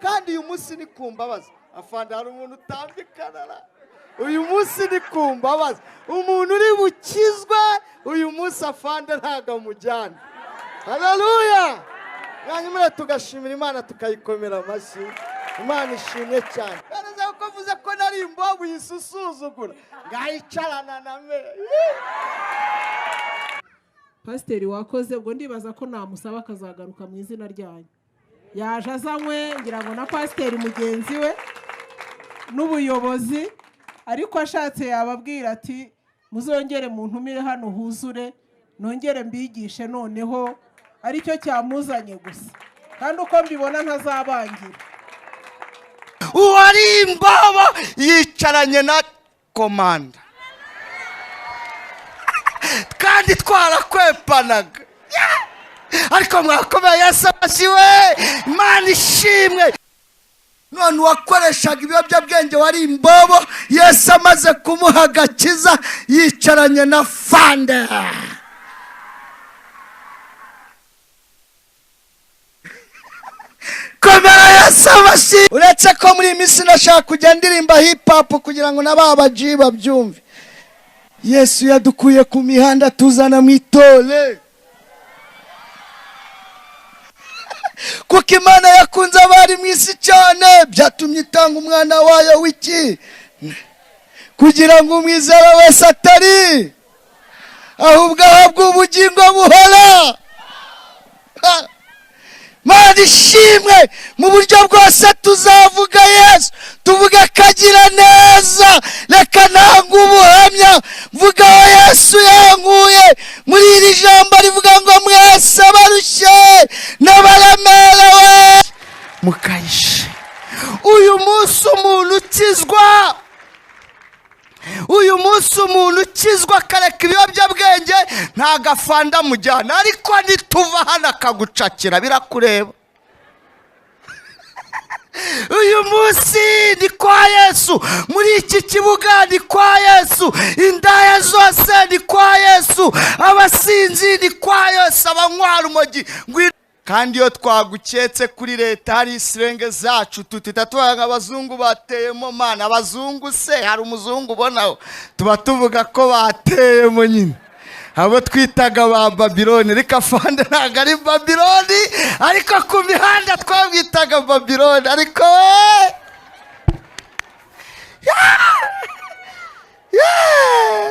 kandi uyu munsi ni kumbabaza. Afande hari umuntu utambikana. Uyu munsi ni kumbabaza. Umuntu uri bukizwe uyu munsi afande ntago amujyana. Haleluya. Mwanyuma tugashimira Imana tukayikomera amashyi. Imana ishimye cyane. Baraza ko vuze ko nari imbobo yisusuzugura. Ngayicarana na me. Pasiteri wakoze ubwo ndibaza ko namusaba akazagaruka mu izina ryanyu. Yaje azanywe ngira ngo na pasiteri mugenzi we n'ubuyobozi, ariko ashatse yababwira ati muzongere muntumire hano huzure nongere mbigishe noneho aricyo cyamuzanye gusa, kandi uko mbibona ntazabangira. Uwari imbobo yicaranye na komanda kandi twarakwepanaga, ariko mwakomeye Yesu asiwe. Imana ishimwe. None wakoreshaga ibiyobyabwenge wari imbobo, Yesu amaze kumuha agakiza yicaranye na Afande. Komera Yesu amashyi. Uretse ko muri iminsi nashaka kujya ndirimba hip hop kugira ngo n'ababaji babyumve. Yesu yadukuye ku mihanda tuzana mu itole, kuko Imana yakunze abari mu isi cyane byatumye itanga umwana wayo w'iki, kugira ngo umwizera wese atari ahubwo ahabwe ubugingo buhora. Mana ishimwe. Mu buryo bwose tuzavuga Yesu, tuvuge akagira neza. Reka ntange ubuhamya mvuga aho Yesu yankuye muri iri jambo rivuga ngo mwese abarushye n'abaremerewe mukayishe. Uyu munsi umuntu ukizwa, uyu munsi umuntu ukizwa akareka ibiyobyabwenge ntago Afande amujyana, ariko nituva hano akagucakira birakureba. Uyu munsi ni kwa Yesu, muri iki kibuga ni kwa Yesu, indaya zose ni kwa Yesu, abasinzi ni kwa Yesu, abanywa urumogi. Kandi iyo twaguketse kuri leta hari isirenge zacu tutita tuvuga abazungu bateyemo. Mana abazungu se hari umuzungu ubonaho? Tuba tuvuga ko bateyemo nyine abo twitaga ba Babiloni. Reka Afande ntago ari Babiloni, ariko ku mihanda twabwitaga Babiloni. Ariko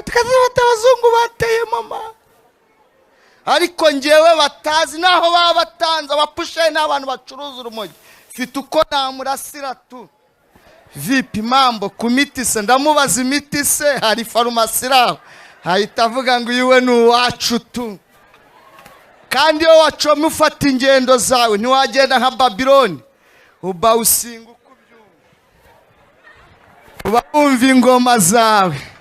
tukazibata abazungu bateyemo mama, ariko ngewe batazi naho baba batanze abapushe n'abantu bacuruza urumogi. Mfite uko namurasira tu. Vipi mambo ku miti se? Ndamubaza imiti se hari farumasi aho, ahita avuga ngo iwe ni uwacu tu. Kandi iyo wacomye ufata ingendo zawe ntiwagenda nka Babiloni, uba usinga uko ubyumva, uba wumva ingoma zawe.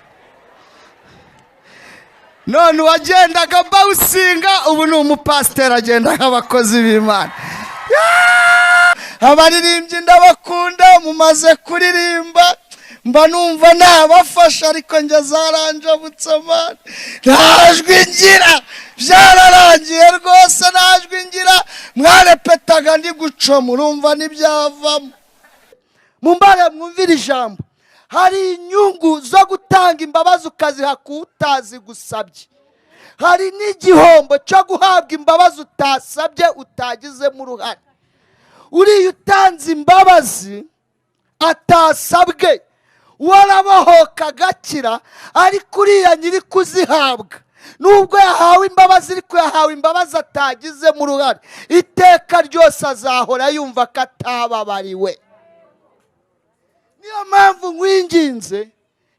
None wagendaga bawusinga, ubu ni umupasiteri agenda nk'abakozi b'Imana. Abaririmbyi ndabakunda, mumaze kuririmba mba numva nabafasha, ariko njye zaranjabutse Mana. Ntajwi ngira, byararangiye rwose ntajwi ngira. Mwarepetaga ndi gucoma urumva n'ibyavamo. Mumbare mwumvira ijambo. Hari inyungu zo gutanga imbabazi ukaziha kutazi gusabye. Hari n'igihombo cyo guhabwa imbabazi utasabye utagizemo uruhare. Uriya utanze imbabazi atasabwe warabohoka agakira, ariko uriya nyiri kuzihabwa nubwo yahawe imbabazi, ariko yahawe imbabazi atagizemo uruhare, iteka ryose azahora yumva ko atababariwe. Niyo mpamvu nkwinginze,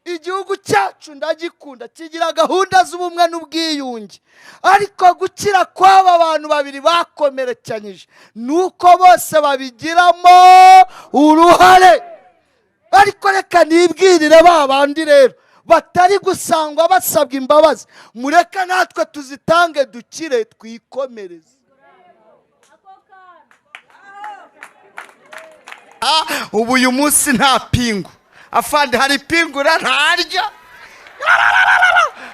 igihugu cyacu ndagikunda, kigira gahunda z'ubumwe n'ubwiyunge, ariko gukira kw'aba bantu babiri bakomerekanyije nuko bose babigiramo uruhare. Ariko reka nibwirire ba bandi rero batari gusangwa basabwa imbabazi, mureka natwe tuzitange dukire twikomereze. Ubu uyu munsi nta pingu. Afande hari pingu ntarya.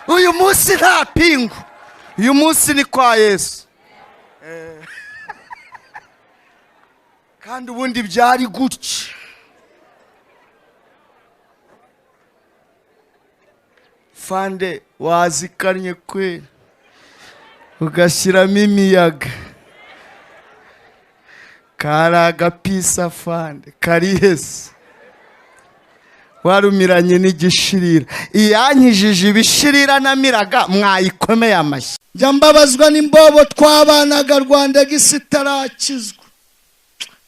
Uyu munsi nta pingu. Uyu munsi ni kwa Yesu. kandi ubundi byari gutya. Afande wazikanye kwera ugashyiramo imiyaga, kari agapisa Afande karihese, warumiranye n'igishirira. Iyankijije ibishirira namiraga mwayikomeye amashyi. Njya mbabazwa n'imbobo twabanaga Rwanda gisi itarakizwa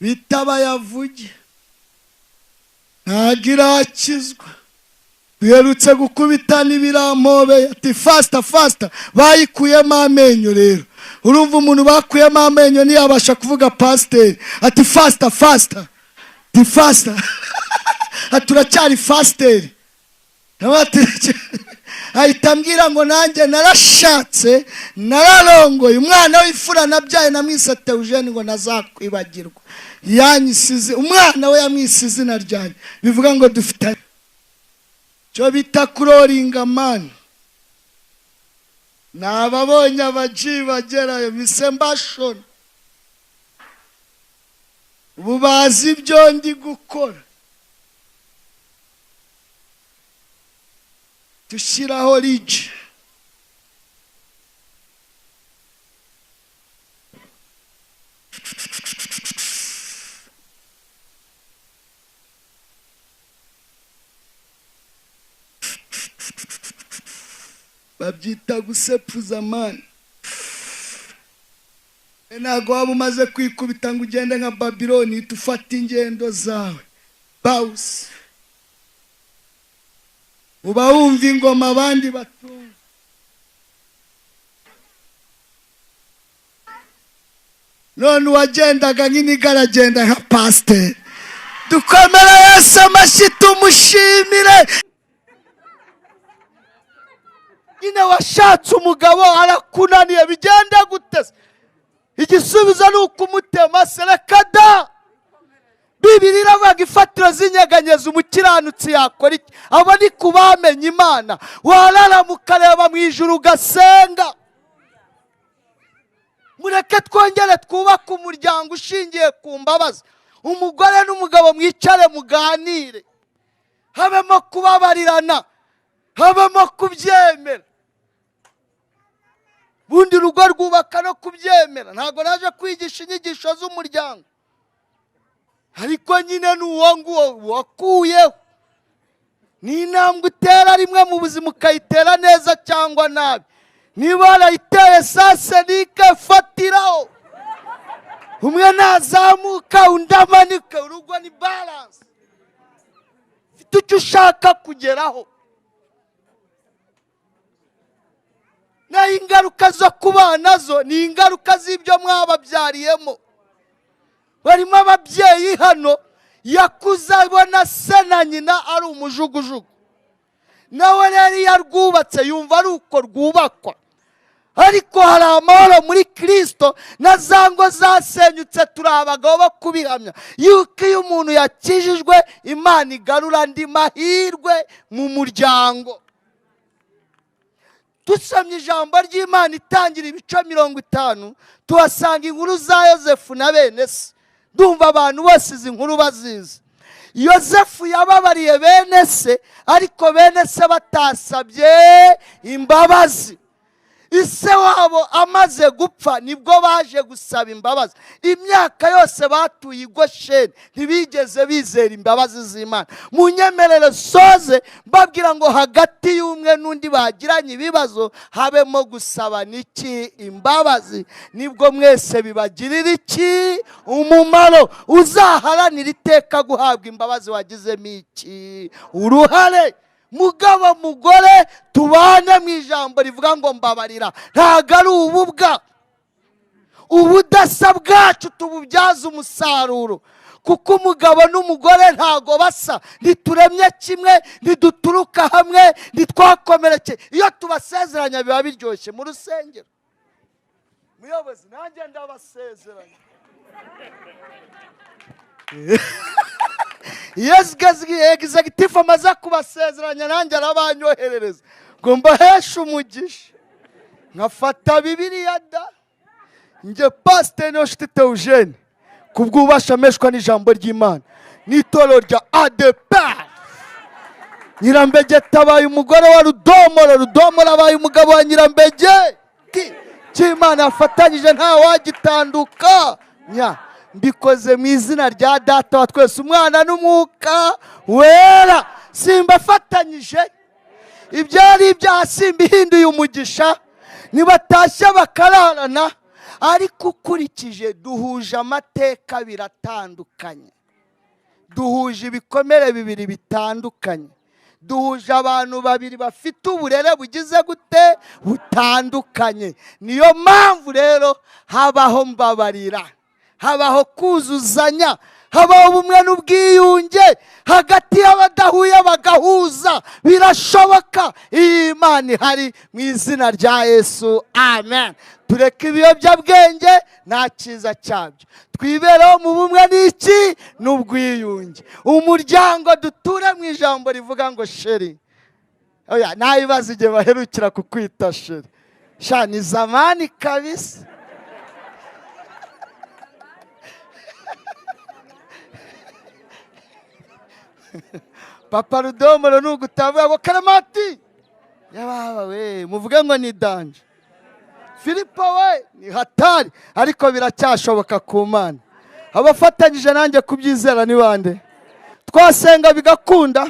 bitaba yavuge ntago irakizwa. Duherutse gukubita n'ibirampobeye ati fasita fasita, bayikuyemo amenyo. Rero urumva umuntu bakuyemo amenyo ntiyabasha kuvuga pasiteri ati fasita fasita, ati fasita turacyari fasiteri. Ahita ambwira ngo nanjye narashatse nararongoye, umwana w'imfura nabyaye namwise theogene ngo nazakwibagirwa. Yanyisize umwana we yamwise izina ryanjye, bivuga ngo dufite cyo bita kuroringa mani. Nababonye abaji bagerayo mise mbashona, ubu bazi ibyo ndi gukora. Dushyiraho rije babyita gusepuza mani. Ntabwo waba umaze kwikubita ngo ugende nka Babiloni tufate ingendo zawe bawusi, uba wumva ingoma abandi batumva. None uwagendaga nk'iniga aragenda nka pasiteri. Dukomere Yesu amashyi tumushimire. Nyine washatse umugabo arakunaniye bigenda gute? Igisubizo ni ukumutema sereka da. Bibiri iravuga ifatiro z'inyeganyeza umukiranutsi yakora iki? Abo ni kubamenya Imana. Warara mukareba mu ijuru ugasenga. Mureke twongere twubake umuryango ushingiye ku mbabazi. Umugore n'umugabo mwicare muganire, habemo kubabarirana, habemo kubyemera. Bundi urugo rwubaka no kubyemera. Ntabwo naje kwigisha inyigisho z'umuryango, ariko nyine n'uwo nguwo wakuyeho. Ni intambwe utera rimwe mu buzima ukayitera neza cyangwa nabi. Niba warayiteye sasenike fatiraho, umwe nazamuka undi amanika. Urugo ni balance, ufite icyo ushaka kugeraho. Na ingaruka zo kubana zo ni ingaruka z'ibyo mwababyariyemo. Barimo ababyeyi hano yakuze abona se na nyina ari umujugujugu, nawe rero iyo arwubatse yumva ari uko rwubakwa. Ariko hari amahoro muri Kristo, na za ngo zasenyutse turi abagabo bo kubihamya yuko iyo umuntu yakijijwe Imana igarura andi mahirwe mu muryango. Dusomye ijambo ry'Imana itangira ibice 50, tuhasanga inkuru za Yosefu na bene se. Ndumva abantu bose izi nkuru bazizi. Yosefu yababariye bene se, ariko bene se batasabye imbabazi. Ise wabo amaze gupfa nibwo baje gusaba imbabazi. Imyaka yose batuye i Gosheni ntibigeze bizera imbabazi z'Imana. Munyemerere soze mbabwira ngo hagati y'umwe n'undi bagiranye ibibazo habemo gusaba niki imbabazi. Nibwo mwese bibagirira iki umumaro. Uzaharanira iteka guhabwa imbabazi wagizemo iki uruhare. Mugabo mugore tubane mu ijambo rivuga ngo mbabarira, ntago ari ububwa. Ubudasa bwacu tububyaza umusaruro, kuko umugabo n'umugore ntago basa, ntituremye kimwe, ntiduturuka hamwe, ntitwakomereke. Iyo tubasezeranya biba biryoshye mu rusengero. Muyobozi nanjye ndabasezeranya. Yes, executive amaze kubasezeranya nanjye arabanyoherereza ngo mbaheshe umugisha. Nkafata Bibiliya da, nge pasiteri no shite theogene kubw'ububasha meshwa n'ijambo ry'Imana n'itorero rya ADEPR. Nyirambegeti abaye umugore wa Rudomoro, Rudomoro abaye umugabo wa Nyirambegeti. Cy'Imana yafatanyije nta wagitanduka. Mbikoze mu izina rya Data wa twese, Umwana n'Umwuka Wera. Simbafatanyije ibyari ibyaha, simbihinduye umugisha. Nibatashye bakararana, ariko ukurikije duhuje amateka biratandukanye, duhuje ibikomere bibiri bitandukanye, duhuje abantu babiri bafite uburere bugize gute butandukanye. Niyo mpamvu rero habaho mbabarira, habaho kuzuzanya, habaho ubumwe n'ubwiyunge hagati y'abadahuye bagahuza. Birashoboka iyo Imana ihari mu izina rya Yesu, amen. Tureke ibiyobyabwenge, nta cyiza cyabyo. Twibereho mu bumwe n'iki n'ubwiyunge. Umuryango duture mu ijambo rivuga ngo sheri. Oya, nta bibazo igihe baherukira kukwita sheri. Sha ni zamani kabisa. Papa Rudomoro nugutavuga ngo Karamati yababa we muvuge ngo ni danje. Filipo we ni hatari, ariko biracyashoboka ku Mana. Abafatanyije nanjye kubyizera ni bande? Twasenga bigakunda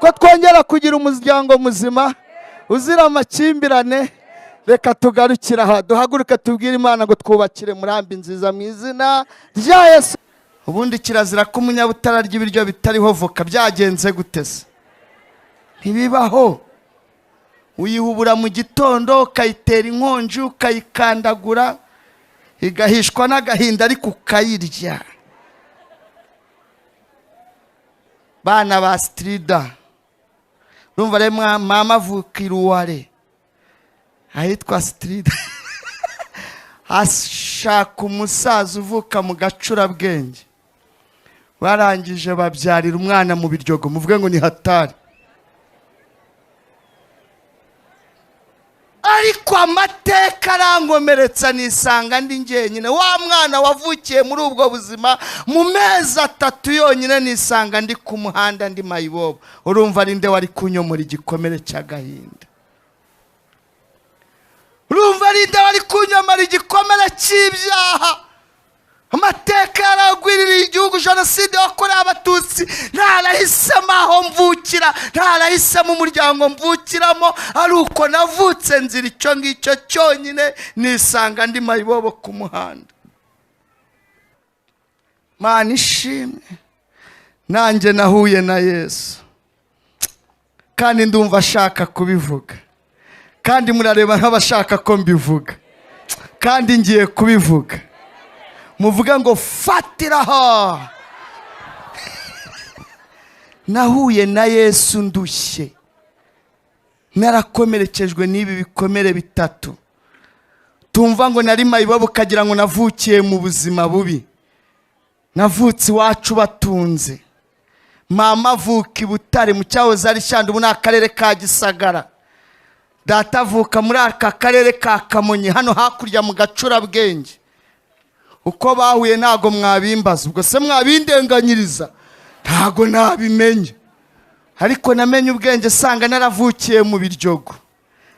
ko twongera kugira umuryango muzima uzira amakimbirane. Reka tugarukira aha, duhaguruke tubwire Imana ngo twubakire murambi nziza mu izina rya Yesu. Ubundi kirazira ko umunyabutara ry'ibiryo bitariho voka. Byagenze gutese? Ntibibaho. Uyihubura mu gitondo, ukayitera inkonji, ukayikandagura, igahishwa n'agahinda, ariko ukayirya. Bana ba Strida, urumva rero mama avuka Iruware, ahitwa Strida. Ashaka umusaza uvuka mu Gacurabwenge, barangije babyarira umwana mu Biryogo. Muvuge ngo ni hatari. Ariko amateka arangomeretsa, nisanga ndi njyenyine. Wa mwana wavukiye muri ubwo buzima mu mezi 3 yonyine, nisanga ndi ku muhanda, ndi mayibobo. Urumva ari nde wari kunyomora igikomere cy'agahinda? Urumva ari nde wari kunyomora igikomere cy'ibyaha? Amateka yaragwiririye igihugu, jenoside yakorewe Abatutsi. Ntarahisemo aho mvukira, ntarahisemo umuryango mvukiramo, ari uko navutse nzira icyo ngicyo cyonyine, nisanga ndi mayibobo ku muhanda. Mana ishimwe, nanjye nahuye na Yesu, kandi ndumva ashaka kubivuga, kandi murareba nk'abashaka ko mbivuga, kandi ngiye kubivuga. Muvuga ngo fatiraho. Nahuye na Yesu ndushye, narakomerekejwe n'ibi bikomere bitatu. Tumva ngo nari mayibobo kagira ngo navukiye mu buzima bubi. Navutse iwacu batunze. Mama avuka i Butare mu cyahoze ari Shyanda, ubu ni akarere ka Gisagara. Data avuka muri aka karere ka Kamonyi, hano hakurya mu Gacurabwenge. Uko bahuye ntago mwabimbaza, ubwo se mwabindenganyiriza? Ntago nabimenye, ariko namenye ubwenge sanga naravukiye mu Biryogo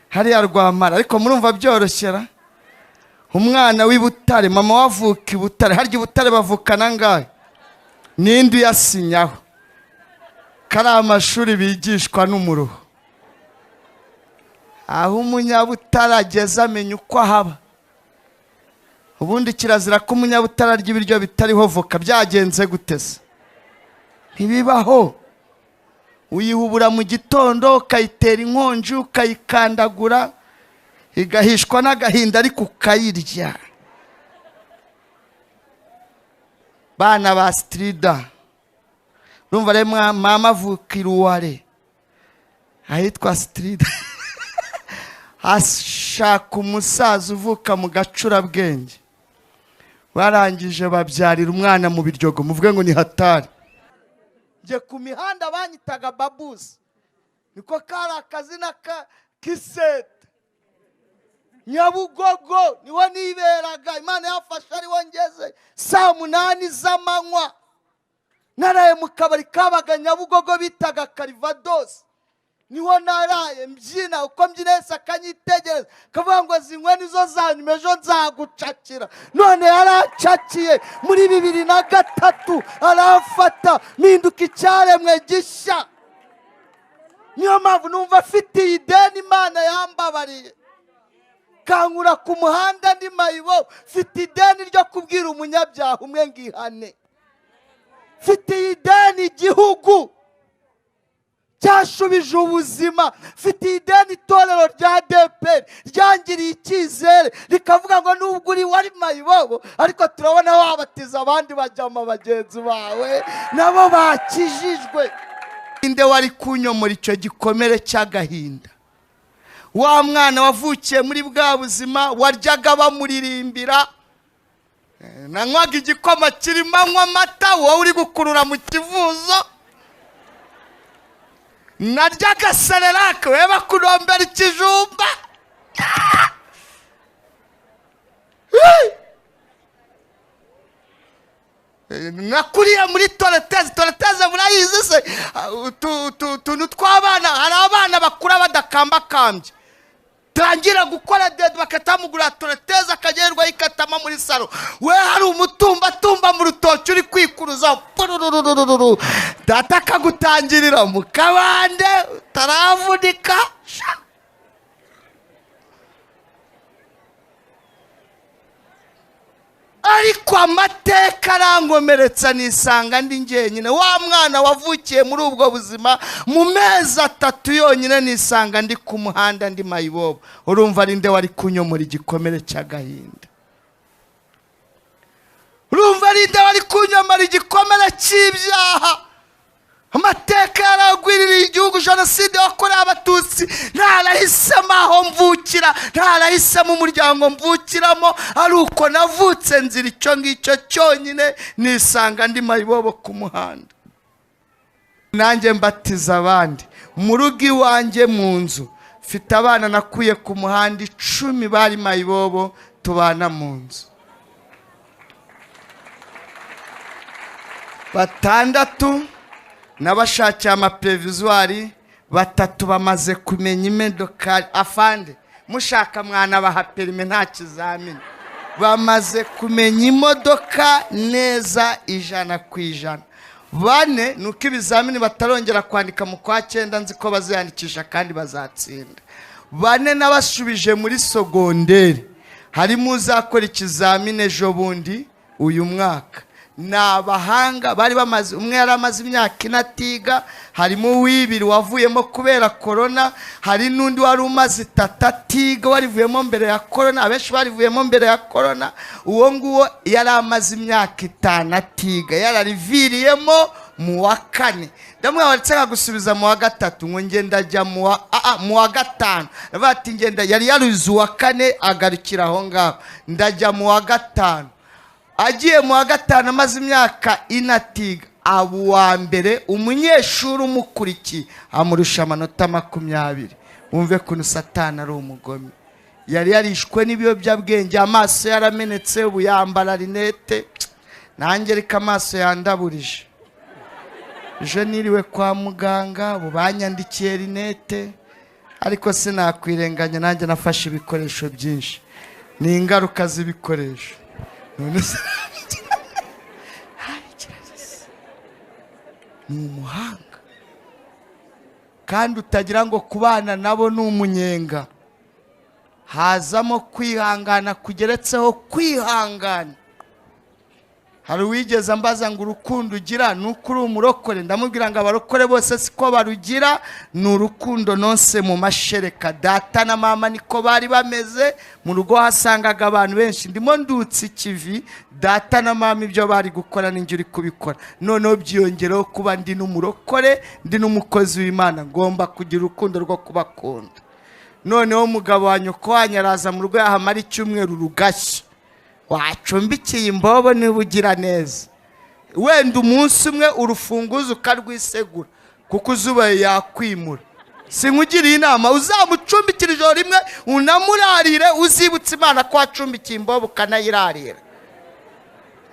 hariya Rwamara. Ariko murumva byoroshyera, umwana w'i Butare, mama wavuka i Butare. Harya i Butare bavukana ngahe? Ninde uyasinyaho? Kari amashuri bigishwa n'umuruho. Aho umunyabutare ageze amenya uko haba. Ubundi kirazira ko umunyabutara ry'ibiryo bitariho voka. Byagenze gutese? Ntibibaho. Uyihubura mu gitondo, ukayitera inkonji, ukayikandagura, igahishwa n'agahinda, ariko ukayirya. Bana ba Strida, urumva rero mama avuka Iruware, ahitwa Strida. Ashaka umusaza uvuka mu Gacurabwenge, barangije babyarira umwana mu Biryogo. Muvuge ngo ni hatari. Nje ku mihanda banyitaga babuzi, niko kari akazina ka Kisete. Nyabugogo niho niberaga, Imana yafasha ariho ngeze 8 z'amanywa. Naraye mu kabari kabaga Nyabugogo bitaga Calvados, niho naraye mbyina. Uko mbyina Yesu akanyitegereza kavuga ngo Zimwe nizo zanyuma ejo nzagucakira. None yaracakiye muri 2003 arafata mpinduka icyaremwe gishya. Niyo mpamvu numva afite ideni Imana yambabariye, kankura ku muhanda ndi mayibo. Mfite ideni ryo kubwira umunyabyaha umwe ngihane. Mfite ideni igihugu cyashubije ubuzima. Mfite ideni itorero rya DPR ryangiriye icyizere rikavuga ngo nubwo uri wari mayibobo ariko turabona wabatiza abandi bajyama bagenzi bawe nabo bakijijwe. Inde wari kunyomora icyo gikomere cy'agahinda? Wa mwana wavukiye muri bwa buzima waryaga bamuririmbira, nanywaga igikoma kirimo anywa amata, wowe uri gukurura mu kivuzo. Naryaga serelake, we bakurombera ikijumba. Nakuriye muri toleteze murayizi se? Utuntu tw'abana, hari abana bakura badakambakambye. Tangira gukora dedo bakatamugura toleteze akagerwa yikatama muri salo. We hari umutumba mu rutoki uri kwikuruza. Data akagutangirira mu kabande utaravunika. Ariko amateka arangomeretsa nisanga ndi njyenyine. Wa mwana wavukiye muri ubwo buzima mu mezi 3 yonyine nisanga ndi ku muhanda ndi mayibobo. Urumva ari nde wari kunyomora igikomere cy'agahinda? Urumva ari nde wari kunyomora igikomere cy'ibyaha? Amateka yaragwiririye igihugu, jenoside yakorewe abatutsi. Ntarahisemo aho mvukira, ntarahisemo umuryango mvukiramo, ari uko navutse nzira icyo ngicyo cyonyine nisanga ndi mayibobo ku muhanda. Nanjye mbatiza abandi mu rugo iwanjye mu nzu. Mfite abana nakuye ku muhanda 10 bari mayibobo tubana mu nzu. 6 nabashakiye amaprevisoire, 3 bamaze kumenya imodoka. Afande mushaka mwana baha perime nta kizamini. Bamaze kumenya imodoka neza 100%. 4 nuko ibizamini batarongera kwandika mu kwa 9 nzi ko baziyandikisha kandi bazatsinda. 4 nabashubije muri sogonderi. Harimo uzakora ikizamini ejo bundi uyu mwaka. N'abahanga bari bamaze, umwe yaramaze imyaka 4 atiga, harimo 2 wavuyemo kubera corona, hari nundi wari umaze 3 atiga warivuyemo mbere ya corona. Abenshi barivuyemo mbere ya corona. Uwo nguwo yaramaze imyaka 5 atiga, yarariviriyemo mu wa 4. Ndamwe waritse gusubiza mu wa 3 ngo ngenda jya mu wa 5. Bati ngenda yari yaruzi wa 4 agarukira aho ngaho, ndajya mu wa 5. Agiye mu wa 5 amaze imyaka 4 atiga, abo wa mbere umunyeshuri umukurikiye amurusha amanota 20. Wumve kuntu Satani ari umugome. Yari yarishwe n'ibiyobyabwenge, amaso yaramenetse, ubu yambara rinete. Nanjye reka amaso yandaburije. Je niriwe kwa muganga, ubu banyandikiye rinete, ariko sinakwirenganya nanjye nafashe ibikoresho byinshi. Ni ingaruka z'ibikoresho. Ni umuhanga kandi utagira ngo kubana nabo ni umunyenga. Hazamo kwihangana kugeretseho kwihangana. Hari uwigeze ambaza ngo urukundo ugira nuko uri umurokore. Ndamubwira ngo abarokore bose siko barugira, ni urukundo nonse mu mashereka. Data na mama niko bari bameze, mu rugo hasangaga abantu benshi. Ndimo ndutse ikivi, data na mama ibyo bari gukora ninjye uri kubikora. Noneho byiyongereho kuba ndi n'umurokore, ndi n'umukozi w'Imana, ngomba kugira urukundo rwo kubakunda. Noneho umugabo wa nyoko wanyaraza mu rugo yahamara icyumweru rugashya. Wacumbikiye imbobo nibugira neza. Wenda umunsi umwe urufunguzo ukarwisegura kuko uzuba yakwimura. sinkugiriye inama uzamucumbikira ijoro rimwe unamurarire uzibutse Imana ko wacumbikiye imbobo ukanayirarira.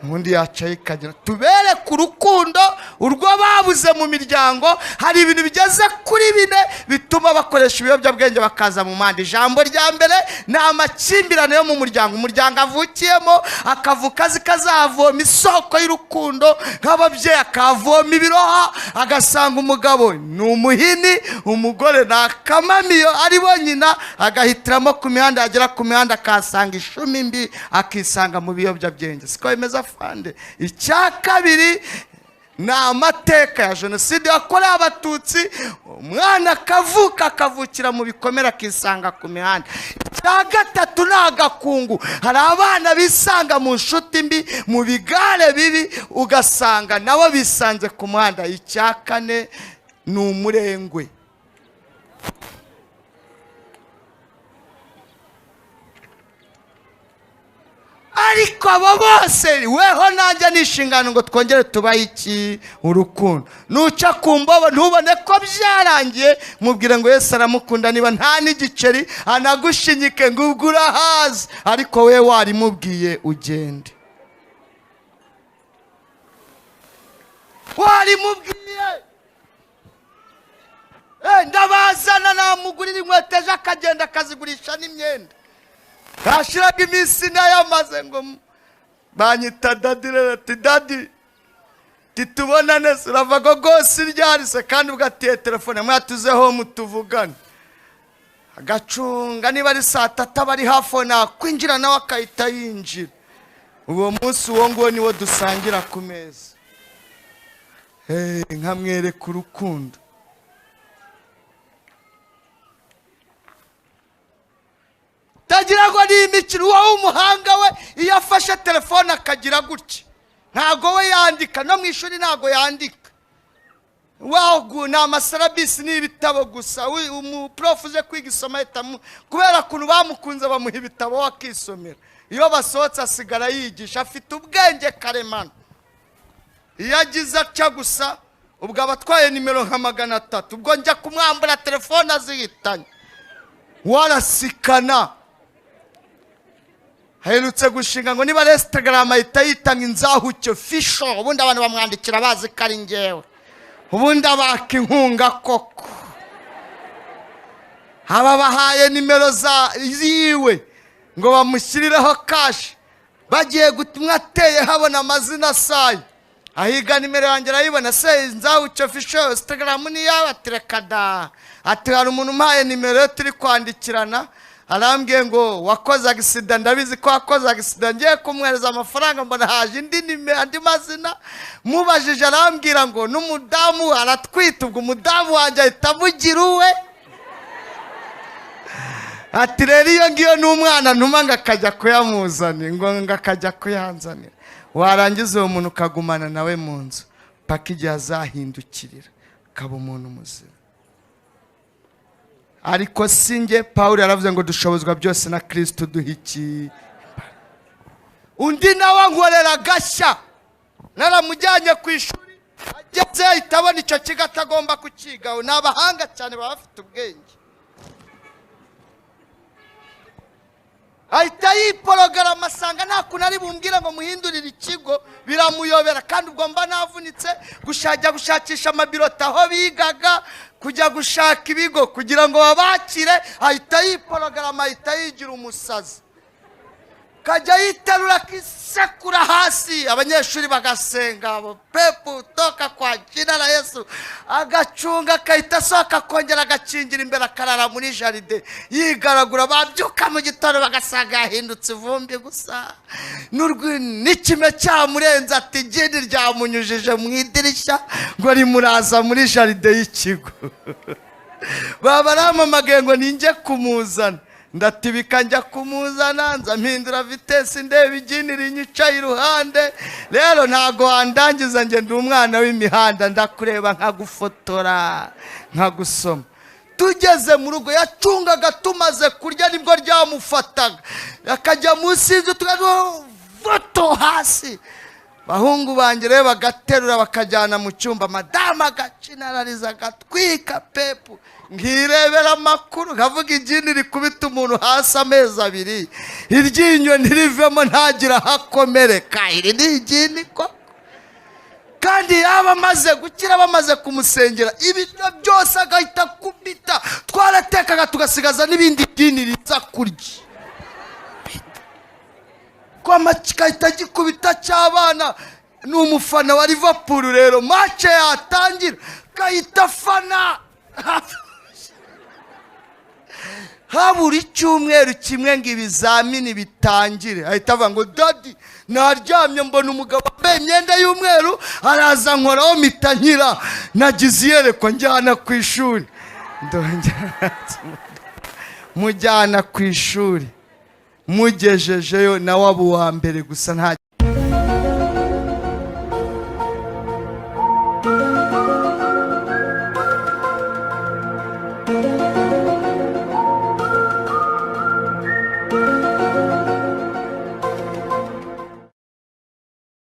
Undi yacaye ikagira tubere ku rukundo urwo babuze mu miryango. Hari ibintu bigeze kuri 4 bituma bakoresha ibiyobyabwenge bakaza mu mandi. Ijambo rya mbere ni amakimbirane yo mu muryango. Umuryango avukiyemo akavuka azi kazavoma isoko y'urukundo nk'ababyeyi, akavoma ibiroha agasanga umugabo ni umuhini, umugore ni akamamiyo ari bo nyina, agahitiramo ku mihanda, yagera ku mihanda akasanga ishumi mbi, akisanga mu biyobyabwenge. Siko bimeze Afande. Icya kabiri ni amateka ya jenoside yakorewe Abatutsi. Umwana akavuka akavukira mu bikomere akisanga ku mihanda. Icya gatatu ni agakungu. Hari abana bisanga mu nshuti mbi, mu bigare bibi, ugasanga nabo bisanze ku muhanda. Icya kane ni umurengwe. Ariko abo bose weho nanjye nishingano ngo twongere tubaye iki urukundo. Nuca ku mbobo ntubone ko byarangiye, mubwire ngo Yesu aramukunda. Niba nta n'igiceri anagushinyike ngo ubwo urahazi, ariko we warimubwiye ugende. Warimubwiye ndabazana namugurira inkweto ejo akagenda akazigurisha n'imyenda. Kashiraga iminsi nayamaze ngo banyita dadi. Ati dadi titubonane, uravaga rwose ryarise kandi ugatiye telefone mwatuzeho mutuvugane. Agacunga niba ari saa 3 bari hafi nakwinjira nawe akahita yinjira. Uwo munsi uwo nguwo niwo dusangira ku meza. Nkamwereka urukundo. Tagira ngo ni imikino. Wowe umuhanga we iyo afashe telefone akagira gutya, ntago we yandika, no mu ishuri ntago yandika. Waho ni amasarabisi n'ibitabo gusa. Umuprof uje kwiga isoma etamu kubera kuntu bamukunze bamuha ibitabo wakisomera. Iyo basohotse asigara yigisha, afite ubwenge karemano. Iyo agize atya gusa ubwo abatwaye nimero nka 300, ubwo njya kumwambura telefone azihitanye. Warasikana. Haherutse gushinga ngo niba Instagram ahita yitanga inzahucyo fisho, ubundi abantu bamwandikira bazi ko ari njyewe, ubundi abaka inkunga koko. Haba bahaye nimero ziwe ngo bamushyirireho cash, bagiye gutumwa ateye habona amazina sayo. Ahiga nimero yanjye arayibona, se inzahucyo fisho Instagram ni yawe? Atirekada. Ati hari umuntu umpaye nimero turi kwandikirana, arambwiye ngo wakoze agisida, ndabizi ko wakoze agisida, ngiye kumwereza amafaranga mbona haje andi mazina. Mubajije arambwira ngo n'umudamu aratwita, ubwo umudamu wanjye ahita amugira uwe. Ati rero iyo ngiyo n'umwana ntuma ngo akajya kuyamuzanira, ngo akajya kuyanzanira. Warangiza uwo muntu ukagumana nawe mu nzu paka igihe azahindukirira akaba umuntu muzima. Ariko singe Pawulo yaravuze ngo dushobozwa byose na Kristo duhiki. Undi nawe ankorera gashya, naramujyanye ku ishuri, ageze itabona icyo kigo atagomba kukigaho. Ni abahanga cyane, baba bafite ubwenge. Ahita yiporogaramu asanga nta kuntu ari bumbwira ngo muhindurire ikigo, biramuyobera. Kandi ubwo mba navunitse gushakisha amabirota aho bigaga, kujya gushaka ibigo kugira ngo babakire. Ahita yiporogaramu, ahita yigira umusazi, kajya yiterura kisekura hasi, abanyeshuri bagasenga pepu toka kwa jina la Yesu. Agacunga akahita sohoka akongera agakingira imbere akarara muri jaride yigaragura. Babyuka mu gitondo bagasanga yahindutse ivumbi gusa, n'ikime cyamurenze. Ati igini ryamunyujije mu idirishya ngo rimuraza muri jaride y'ikigo. Baba baramamagaye ngo ninjye kumuzana. Ndatibika njya kumuzana, nza mpindura vitesi ndeba igini rinyicaye iruhande. Rero ntago wandangiza, njye ndi umwana w'imihanda, ndakureba nkagufotora nkagusoma. Tugeze mu rugo yacungaga, tumaze kurya nibwo ryamufataga, akajya munsi y'inzu tugafoto hasi. bahungu banjye rero bagaterura bakajyana mu cyumba, madamu agacinarariza agatwika pepu, nkirebera amakuru nkavuga igini rikubita umuntu hasi amezi 2, iryinyo ntirivemo ntagira hakomereka, iri ni igini ko. Kandi yaba amaze gukira bamaze kumusengera, ibiryo byose agahita kubita, twaratekaga tugasigaza n'ibindi igini riza kurya, kwama kigahita gikubita cy'abana. Ni umufana wa Liverpool rero, match yatangira gahita fana. Habura icyumweru kimwe ngo ibizamini bitangire, ahita avuga ngo daddy naryamye mbona umugabo wambaye imyenda y'umweru araza nkoraho mpita nkira, nagize iyerekwa njyana ku ishuri. Mujyana ku ishuri, mugejejeyo nawe abo wa mbere gusa nta